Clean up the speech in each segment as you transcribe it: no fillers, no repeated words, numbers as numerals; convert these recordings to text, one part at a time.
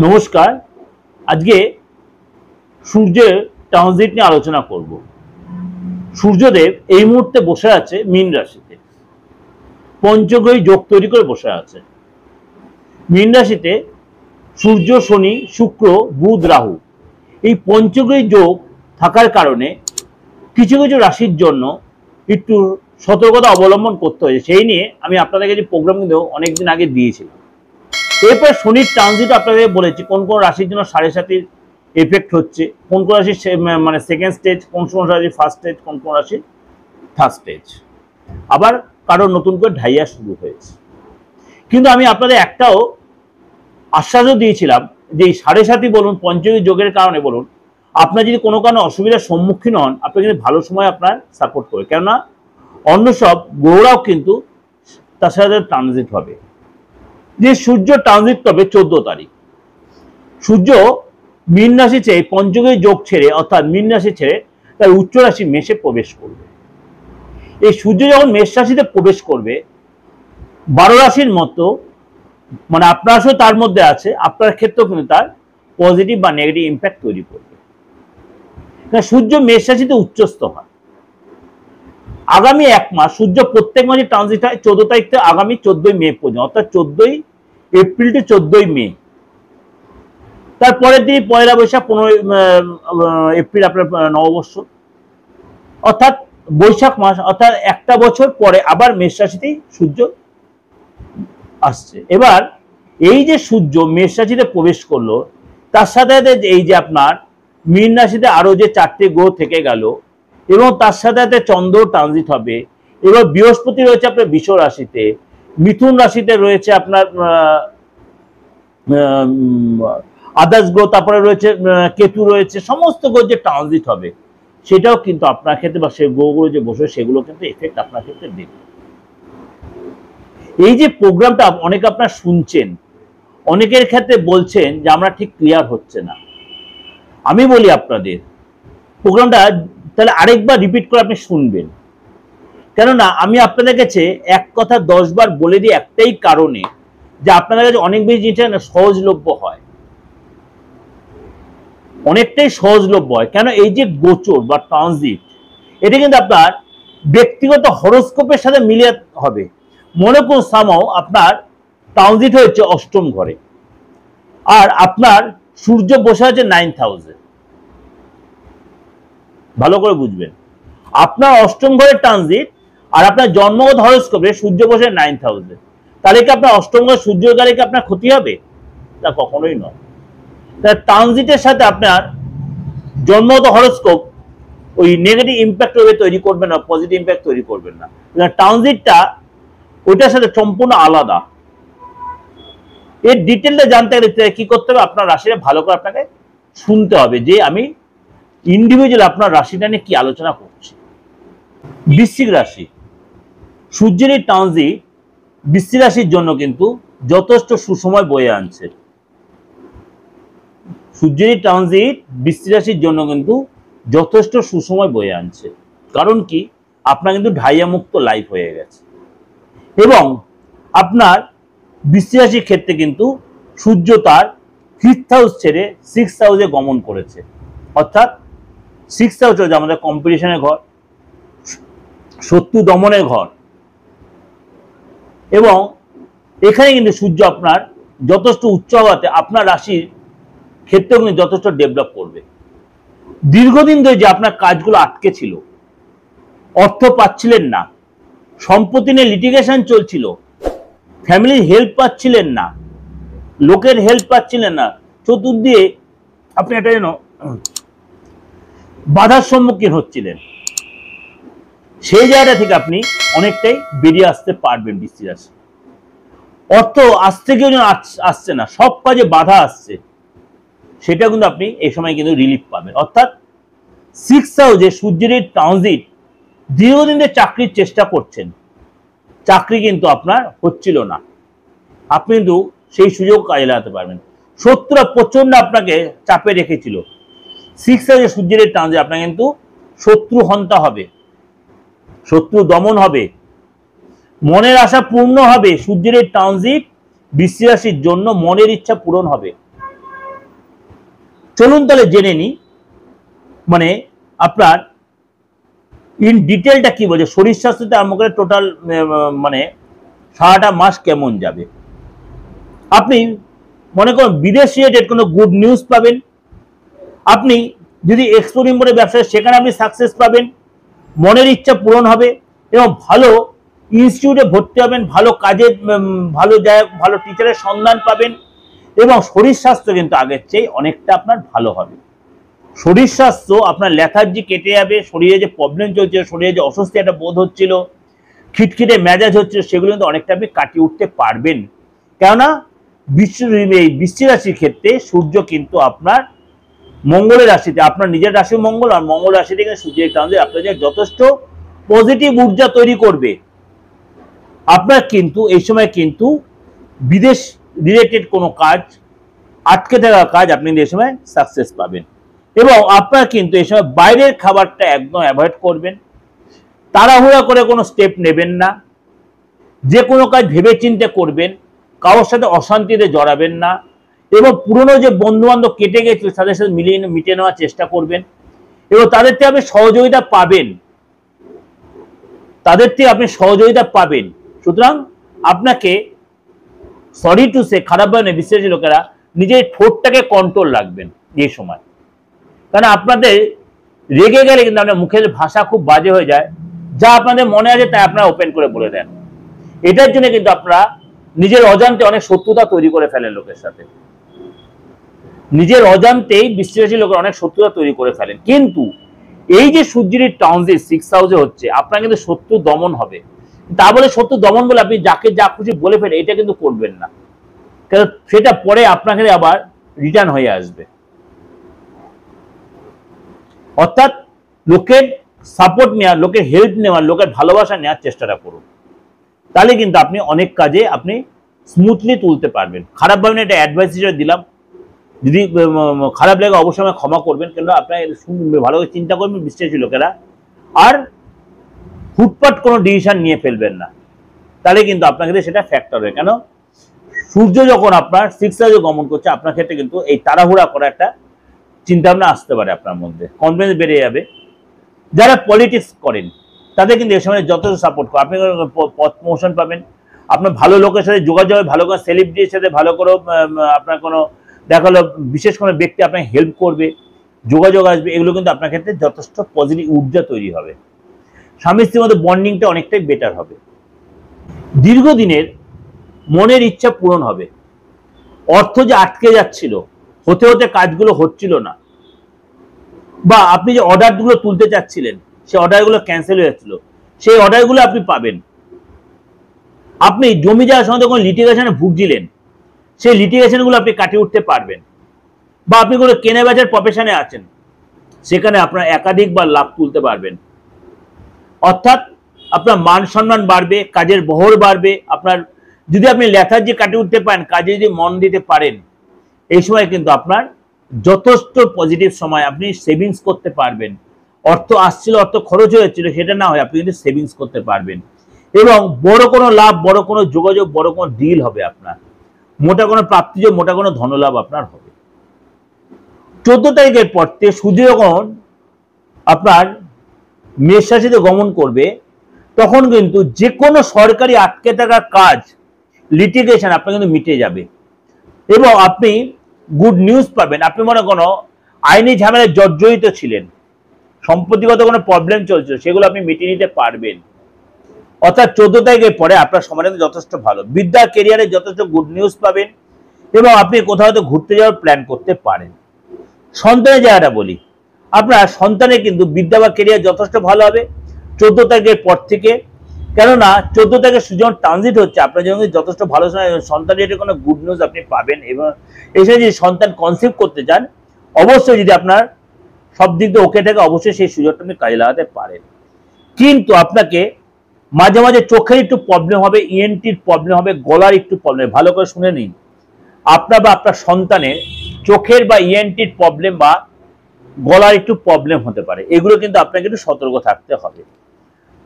নমস্কার। আজকে সূর্যের ট্রানজিট নিয়ে আলোচনা করব। সূর্যদেব এই মুহূর্তে বসে আছে মীন রাশিতে, পঞ্চগ্রহী যোগ তৈরি করে বসে আছে। মীন রাশিতে সূর্য, শনি, শুক্র, বুধ, রাহু এই পঞ্চগ্রহী যোগ থাকার কারণে কিছু কিছু রাশির জন্য একটু সতর্কতা অবলম্বন করতে হয়েছে। সেই নিয়ে আমি আপনাদের কাছে প্রোগ্রাম কিন্তু অনেকদিন আগে দিয়েছিলাম। এরপর শনির ট্রানজিট আপনাদের বলেছি কোন কোন রাশির জন্য 7.5 এফেক্ট হচ্ছে, কোন কোন রাশির মানে সেকেন্ড স্টেজ, কোন কোন রাশির ফার্স্ট স্টেজ, কোন কোন রাশির থার্ড স্টেজ, আবার কারোর নতুন করে ঢাইয়া শুরু হয়েছে। কিন্তু আমি আপনাদের একটাও আশ্বাসও দিয়েছিলাম যে এই 7.5 বলুন, পঞ্চমী যোগের কারণে বলুন, আপনার যদি কোনো কারণে অসুবিধার সম্মুখীন হন, আপনি কিন্তু ভালো সময় আপনার সাপোর্ট করবে, কেননা অন্য সব গ্রহরাও কিন্তু তার সাথে ট্রানজিট হবে। যে সূর্য ট্রানজিট হবে 14 তারিখ। সূর্য মীন রাশি ছেড়ে পঞ্চগ্রহী যোগ ছেড়ে, অর্থাৎ মীন রাশি ছেড়ে তার উচ্চ রাশি মেষে প্রবেশ করবে। এই সূর্য যখন মেষ রাশিতে প্রবেশ করবে, 12 রাশির মতো, মানে আপনার রাশিও তার মধ্যে আছে, আপনার ক্ষেত্রেও কিন্তু তার পজিটিভ বা নেগেটিভ ইম্প্যাক্ট তৈরি করবে। সূর্য মেষ রাশিতে উচ্চস্থ হয়। আগামী এক মাস সূর্য প্রত্যেক মাসে ট্রানজিট হয় 14 তারিখ থেকে আগামী 14 মে পর্যন্ত, অর্থাৎ 14 এপ্রিল টু 14 মে। তারপরের দিন পয়লা বৈশাখ, 15 এপ্রিল আপনার নববর্ষ, অর্থাৎ বৈশাখ মাস, অর্থাৎ একটা বছর পরে আবার মেষ রাশিতেই সূর্য আসছে। এবার এই যে সূর্য মেষ রাশিতে প্রবেশ করলো, তার সাথে এই যে আপনার মীন রাশিতে আরো যে 4টে গ্রহ থেকে গেল, এবং তার সাথে চন্দ্র ট্রানজিট হবে। এবার বৃহস্পতি রয়েছে আপনার বৃষ রাশিতে, মিথুন রাশিতে রয়েছে আপনার আদার্স গ্রহ, তারপরে রয়েছে কেতু রয়েছে, সমস্ত গ্রহ যে ট্রানজিট হবে সেটাও কিন্তু আপনার ক্ষেত্রে, বা সেই গ্রহগুলো যে বসে সেগুলো কিন্তু এফেক্ট আপনার ক্ষেত্রে দেবে। এই যে প্রোগ্রামটা অনেকে আপনার শুনছেন, অনেকের ক্ষেত্রে বলছেন যে আমরা ঠিক ক্লিয়ার হচ্ছে না। আমি বলি আপনাদের প্রোগ্রামটা তাহলে আরেকবার রিপিট করে আপনি শুনবেন, কেননা আমি আপনাদের কাছে এক কথা 10 বার বলে দিই একটাই কারণে, যে আপনাদের কাছে অনেক বেশি জিনিসটা সহজলভ্য হয়, অনেকটাই সহজলভ্য হয়। কেন, এই যে গোচর বা ট্রানজিট, এটা কিন্তু আপনার ব্যক্তিগত হরোস্কোপের সাথে মিলে হবে। মনে করুন সামাও আপনার ট্রানজিট হয়েছে অষ্টম ঘরে, আর আপনার সূর্য বসে আছে 9th হাউসে। ভালো করে বুঝবেন, আপনার অষ্টম ঘরের ট্রানজিট আর আপনার জন্মগত হরোস্কোপে সূর্য বসে 9th হাউসে, তাহলে কি আপনার অষ্টম ঘরে সূর্য গেলে কি আপনার ক্ষতি হবে? তা কখনোই নয়। ট্রানজিটের সাথে আপনার জন্মগত হরোস্কোপ ওই নেগেটিভ ইম্প্যাক্ট তৈরি করবে না, পজিটিভ ইম্প্যাক্ট তৈরি করবেন না। ট্রানজিটটা ওইটার সাথে সম্পূর্ণ আলাদা। এর ডিটেলটা জানতে গেলে কি করতে হবে, আপনার রাশিটা ভালো করে আপনাকে শুনতে হবে, যে আমি ইন্ডিভিজুয়াল আপনার রাশিটা নিয়ে কি আলোচনা করছি। বৃশ্চিক রাশি, সূর্যের এই ট্রানজিট বৃশ্চিক রাশির জন্য কিন্তু যথেষ্ট সুসময় বয়ে আনছে। সূর্যের ট্রানজিট বৃশ্চিক রাশির জন্য কিন্তু যথেষ্ট সুসময় বয়ে আনছে। কারণ কি, আপনার কিন্তু ঢাইয়া মুক্ত লাইফ হয়ে গেছে, এবং আপনার বৃশ্চিক রাশির ক্ষেত্রে কিন্তু সূর্য তার 5th হাউস ছেড়ে 6th হাউসে গমন করেছে, অর্থাৎ 6th হাউস হচ্ছে আমাদের কম্পিটিশনের ঘর, শত্রু দমনের ঘর, এবং এখানে কিন্তু সূর্য আপনার যথেষ্ট উচ্চ হওয়াতে আপনার রাশির ক্ষেত্রেও কিন্তু যথেষ্ট ডেভেলপ করবে। দীর্ঘদিন ধরে যে আপনার কাজগুলো আটকে ছিল, অর্থ পাচ্ছিলেন না, সম্পত্তি নিয়ে লিটিগেশন চলছিল, ফ্যামিলির হেল্প পাচ্ছিলেন না, লোকের হেল্প পাচ্ছিলেন না, চতুর্দিকে আপনি একটা যেন বাধার সম্মুখীন হচ্ছিলেন, সেই জায়গা থেকে আপনি অনেকটাই বেরিয়ে আসতে পারবেন। বৃশ্চিক রাশি অর্থ আসতে কেউ যেন আসছে না, সব কাজে বাধা আসছে, সেটা কিন্তু আপনি এই সময় কিন্তু রিলিফ পাবেন। অর্থাৎ 6th হাউসে সূর্যের ট্রানজিট, দীর্ঘদিন ধরে চাকরির চেষ্টা করছেন, চাকরি কিন্তু আপনার হচ্ছিল না, আপনি কিন্তু সেই সুযোগ কাজে লাগাতে পারবেন। শত্রুরা প্রচন্ড আপনাকে চাপে রেখেছিল, 6th হাউসে সূর্যের ট্রানজিট আপনার কিন্তু শত্রু হন্তা হবে, শত্রু দমন হবে, মনের আশা পূর্ণ হবে। সূর্যের ট্রানজিট বৃশ্চিক রাশির জন্য মনের ইচ্ছা পূরণ হবে। চলুন তাহলে জেনে নিই মানে আপনার ইন ডিটেলটা কি বলছে, শরীর স্বাস্থ্যতে আরম্ভ করে টোটাল মানে সারাটা মাস কেমন যাবে। আপনি মনে করুন বিদেশ রিলেটেড কোনো গুড নিউজ পাবেন, আপনি যদি এক্সপোর্ট ইম্পোর্টের ব্যবসায় সেখানে আপনি সাকসেস পাবেন, মনের ইচ্ছা পূরণ হবে এবং ভালো ইনস্টিটিউটে ভর্তি হবেন, ভালো কাজে ভালো জায়গা ভালো টিচারের সন্ধান পাবেন এবং শরীর স্বাস্থ্য কিন্তু আগের চেয়ে অনেকটা আপনার ভালো হবে। শরীর স্বাস্থ্য আপনার লেথার্জি কেটে যাবে, শরীরে যে প্রবলেম চলছে, শরীরে যে অস্বস্তি একটা বোধ হচ্ছিল, খিটখিটে মেজাজ হচ্ছিল, সেগুলো কিন্তু অনেকটা আপনি কাটিয়ে উঠতে পারবেন। কেননা বৃশ্চিক রাশির ক্ষেত্রে সূর্য কিন্তু আপনার মঙ্গলের রাশিতে, আপনার নিজের রাশি মঙ্গল আর মঙ্গল রাশিতে কিন্তু সূর্যের টানলে আপনাদের যথেষ্ট পজিটিভ ঊর্জা তৈরি করবে। আপনার কিন্তু এই সময় কিন্তু বিদেশ রিলেটেড কোনো কাজ, আটকে থাকা কাজ আপনি এই সময় সাকসেস পাবেন এবং আপনার কিন্তু এই সময় বাইরের খাবারটা একদম অ্যাভয়েড করবেন, তাড়াহুড়া করে কোনো স্টেপ নেবেন না, যে কোনো কাজ ভেবে চিন্তে করবেন, কারোর সাথে অশান্তিতে জড়াবেন না এবং পুরনো যে বন্ধু বান্ধব কেটে গেছিল তাদের সাথে মিটিয়ে নেওয়ার চেষ্টা করবেন এবং তাদের থেকে আপনি সহযোগিতা পাবেন, সুতরাং আপনাকে সরি টু সে খারাপভাবে বিশ্বাসী লোকেরা নিজের ঠোঁটটাকে কন্ট্রোল রাখবেন এই সময়, কারণ আপনাদের রেগে গেলে কিন্তু আপনার মুখের ভাষা খুব বাজে হয়ে যায়, যা আপনাদের মনে আছে তাই আপনারা ওপেন করে বলে দেন। এটার জন্য কিন্তু আপনারা নিজের অজান্তে অনেক শত্রুতা তৈরি করে ফেলেন লোকের সাথে, নিজের অজান্তেই বিশ্বাসী লোকের অনেক শত্রুতা তৈরি করে ফেলেন। কিন্তু এই যে সূর্যের ট্রানজিট 6th হাউসে হচ্ছে, আপনার কিন্তু শত্রু দমন হবে। তা বলে শত্রু দমন বলে আপনি যাকে যা খুশি বলে ফেলে এটা কিন্তু করবেন না, কারণ সেটা পরে আপনাকে আবার রিটার্ন হয়ে আসবে। অর্থাৎ লোকের সাপোর্ট নেওয়ার, লোকের হেল্প নেওয়ার, লোকের ভালোবাসা নেওয়ার চেষ্টাটা করুন, তাহলে কিন্তু আপনি অনেক কাজে আপনি স্মুথলি তুলতে পারবেন। খারাপ ভাবে এটা অ্যাডভাইস হিসেবে দিলাম, যদি খারাপ লাগে অবশ্যই আমায় ক্ষমা করবেন, কেন আপনার ভালো করে চিন্তা করবেন বিশ্বাসী লোকেরা, আর হুটপাট কোনো ডিসিশন নিয়ে ফেলবেন না, তাহলে কিন্তু আপনার ক্ষেত্রে সেটা ফ্যাক্টর হয়। কেন সূর্য যখন আপনার 6th হাউসে গমন করছে, আপনার ক্ষেত্রে কিন্তু এই তাড়াহুড়া করা একটা চিন্তা ভাবনা আসতে পারে, আপনার মধ্যে কনফিডেন্স বেড়ে যাবে। যারা পলিটিক্স করেন তাদের কিন্তু এই সময় যথেষ্ট সাপোর্ট করে, আপনি পদ প্রমোশন পাবেন, আপনার ভালো লোকের সাথে যোগাযোগ, ভালো কোনো সেলিব্রিটির সাথে ভালো করে আপনার কোনো দেখা হলো বিশেষ কোনো ব্যক্তি আপনাকে হেল্প করবে, যোগাযোগ আসবে, এগুলো কিন্তু আপনার ক্ষেত্রে যথেষ্ট পজিটিভ ঊর্জা তৈরি হবে। স্বামী স্ত্রীর মধ্যে বন্ডিংটা অনেকটাই বেটার হবে। দীর্ঘদিনের মনের ইচ্ছা পূরণ হবে, অর্থ যে আটকে যাচ্ছিল, হতে হতে কাজগুলো হচ্ছিল না, বা আপনি যে অর্ডারগুলো তুলতে চাচ্ছিলেন সেই অর্ডারগুলো ক্যান্সেল হয়ে যাচ্ছিল, সেই অর্ডারগুলো আপনি পাবেন। আপনি জমি জায়গার সঙ্গে কোনো লিটিগেশনে ভুগছিলেন, সেই লিটিগেশনগুলো আপনি কাটিয়ে উঠতে পারবেন, বা আপনি কোনো কেনা বেচার প্রফেশনে আছেন, সেখানে আপনার একাধিকবার লাভ তুলতে পারবেন। অর্থাৎ আপনার মান সম্মান বাড়বে, কাজের বহর বাড়বে। আপনার যদি আপনি লেথার্জি কাটিয়ে উঠতে পারেন, কাজে যদি মন দিতে পারেন, এই সময় কিন্তু আপনার যথেষ্ট পজিটিভ সময়, আপনি সেভিংস করতে পারবেন। অর্থ আসছিল, অর্থ খরচ হয়েছিল, সেটা না হয় আপনি কিন্তু সেভিংস করতে পারবেন এবং বড় কোনো লাভ, বড় কোনো যোগাযোগ, বড় কোনো ডিল হবে আপনার, মোটা কোনো প্রাপ্তি, মোটা কোনো ধনলাভ আপনার হবে। 14 তারিখের পর থেকে সূর্য যখন আপনার মেষ রাশিতে গমন করবে, তখন কিন্তু যে কোনো সরকারি আটকে থাকা কাজ, লিটিগেশন আপনার কিন্তু মিটে যাবে এবং আপনি গুড নিউজ পাবেন। আপনি মনে কোনো আইনি ঝামেলায় জর্জরিত ছিলেন, সম্পত্তিগত কোনো প্রবলেম চলছিল, সেগুলো আপনি মিটিয়ে নিতে পারবেন। অর্থাৎ 14 তারিখের পরে আপনার সময় যথেষ্ট ভালো, বিদ্যা কেরিয়ারে যথেষ্ট গুড নিউজ পাবেন এবং আপনি কোথাও হয়তো ঘুরতে যাওয়ার প্ল্যান করতে পারেন। সন্তানের জায়গাটা বলি, আপনার সন্তানের কিন্তু বিদ্যা বা কেরিয়ার যথেষ্ট ভালো হবে 14 তারিখের পর থেকে, কেননা 14 তারিখে সূর্য ট্রানজিট হচ্ছে, আপনার জন্য যথেষ্ট ভালো সময়, সন্তানের কোনো গুড নিউজ আপনি পাবেন। এবং এসে যদি সন্তান কনসিভ করতে চান, অবশ্যই যদি আপনার সব দিক দিয়ে ওকে থাকে, অবশ্যই সেই সুযোগটা আপনি কাজে লাগাতে পারেন। কিন্তু আপনাকে মাঝে মাঝে চোখের একটু প্রবলেম হবে, ইএনটির প্রবলেম হবে, গলার একটু প্রবলেম, ভালো করে শুনে নিন, আপনার বা আপনার সন্তানের চোখের বা ইএনটির প্রবলেম বা গলার একটু প্রবলেম হতে পারে, এগুলো কিন্তু আপনাকে একটু সতর্ক থাকতে হবে।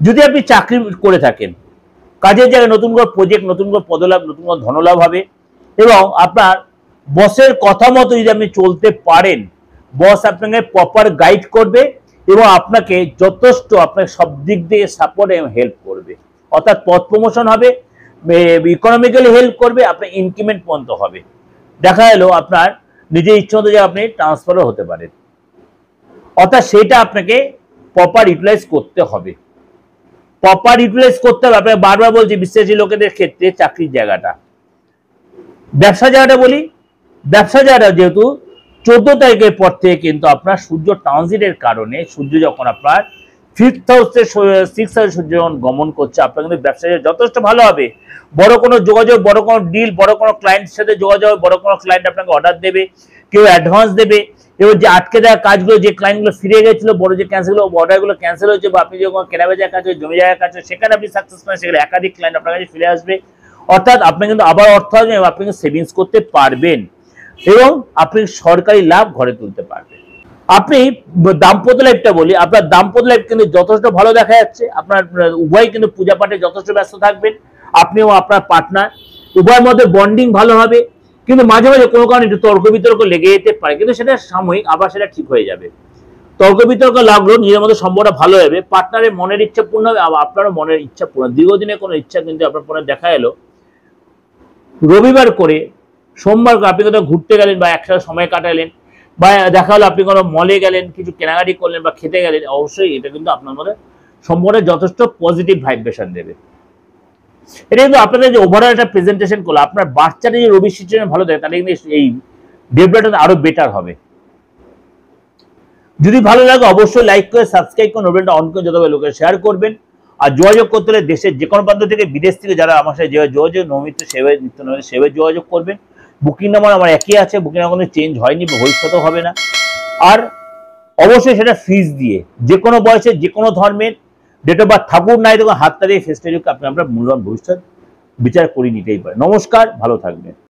যদি আপনি চাকরি করে থাকেন, কাজের জায়গায় নতুন করে প্রজেক্ট, নতুন করে পদলাভ, নতুন করে ধনলাভ হবে এবং আপনার বসের কথা মতো যদি আপনি চলতে পারেন, বস আপনাকে প্রপার গাইড করবে এবং আপনাকে যথেষ্ট আপনাকে সব দিক দিয়ে সাপোর্ট এবং হেল্প করবে। অর্থাৎ পদ প্রমোশন হবে, ইকোনমিক্যালি হেল্প করবে, আপনার ইনক্রিমেন্ট পর্যন্ত হবে। দেখা গেলো আপনার নিজের ইচ্ছে মতো যে আপনি ট্রান্সফারও হতে পারেন। অর্থাৎ সেটা আপনাকে প্রপার ইউটিলাইজ করতে হবে, প্রপার ইউটিলাইজ করতে হবে। আপনাকে বারবার বলছি বিশ্বাসী লোকেদের ক্ষেত্রে চাকরির জায়গাটা, ব্যবসা জায়গাটা বলি, ব্যবসা জায়গাটা যেহেতু 14 তারিখের পর থেকে কিন্তু আপনার সূর্য ট্রানজিটের কারণে সূর্য যখন আপনার 5th হাউসে 6th হাউসে সূর্য যখন গমন করছে, আপনার কিন্তু ব্যবসা যথেষ্ট ভালো হবে। বড় কোনো যোগাযোগ, বড় কোনো ডিল, বড় কোনো ক্লায়েন্টের সাথে যোগাযোগ, বড় কোনো ক্লায়েন্ট আপনাকে অর্ডার দেবে, কেউ অ্যাডভান্স দেবে, এবং যে আটকে দেওয়া কাজগুলো, যে ক্লায়েন্টগুলো ফিরে গেছিল, বড় যে ক্যান্সেল অর্ডারগুলো ক্যান্সেল হয়েছে, বা আপনি যখন কেনা বেচার কাজ, জমি জায়গার কাজ, সেখানে আপনি সাকসেস করেন, সেখানে একাধিক ক্লায়েন্ট আপনার কাছে ফিরে আসবে। অর্থাৎ আপনি কিন্তু আবার অর্থ আসবে এবং আপনি সেভিংস করতে পারবেন এবং আপনি সরকারি লাভ ঘরে তুলতে পারবেন। আপনি দাম্পত্য লাইফটা বলি, আপনার দাম্পত্য লাইফ কিন্তু যথেষ্ট ভালো দেখা যাচ্ছে। আপনার উভয় কিন্তু পূজা পাঠে যথেষ্ট ব্যস্ত থাকবেন, আপনি এবং আপনার পার্টনার উভয়ের মধ্যে বন্ডিং ভালো হবে। কিন্তু মাঝে মাঝে কোনো কারণে একটু তর্ক বিতর্ক লেগে যেতে পারে, কিন্তু সেটা সাময়িক, আবার সেটা ঠিক হয়ে যাবে। তর্ক বিতর্ক লাগলো, নিজের মধ্যে সম্পর্কটা ভালো হবে, পার্টনারের মনের ইচ্ছা পূর্ণ হবে, আবার আপনারও মনের ইচ্ছা পূর্ণ। দীর্ঘদিনের কোনো ইচ্ছা কিন্তু আপনার ফোনে দেখা এলো, রবিবার করে সোমবার আপনি কোথাও ঘুরতে গেলেন বা একসাথে সময় কাটালেন, বা দেখা হলো আপনি কোনো মলে গেলেন, কিছু কেনাকাটি করলেন বা খেতে গেলেন, অবশ্যই এটা কিন্তু আপনার মধ্যে সম্পর্কে যথেষ্ট পজিটিভ ভাইব্রেশন দেবে। এটা কিন্তু আপনাদের যে ওভারঅল একটা প্রেজেন্টেশন করলো, আপনার বাচ্চাটা যে রবি সিচুয়েশন ভালো থাকে, তাহলে কিন্তু এই ডেভেলপমেন্ট আরো বেটার হবে। যদি ভালো লাগে অবশ্যই লাইক করে সাবস্ক্রাইব করে নোটিফিকেশনটা অন করে যতভাবে লোকের শেয়ার করবেন। আর যোগাযোগ করতে হলে দেশের যে কোনো প্রান্ত থেকে, বিদেশ থেকে যারা আমার সাথে যোগাযোগ নিয়মিত সেবায় নিত্য নয় সেবায় যোগাযোগ করবেন। বুকিং নাম্বার আমার একই আছে, বুকিং নাম্বার কোনো চেঞ্জ হয়নি, ভবিষ্যতেও হবে না। আর অবশ্যই সেটা ফিজ দিয়ে, যে কোনো বয়সে, যে কোনো ধর্মের, ডেট অফ বার্থ থাকুক নাই তখন হাতটা দিয়ে ফেসটা আপনি আপনার মূল্যবান ভবিষ্যৎ বিচার করে নিতেই পারেন। নমস্কার, ভালো থাকবেন।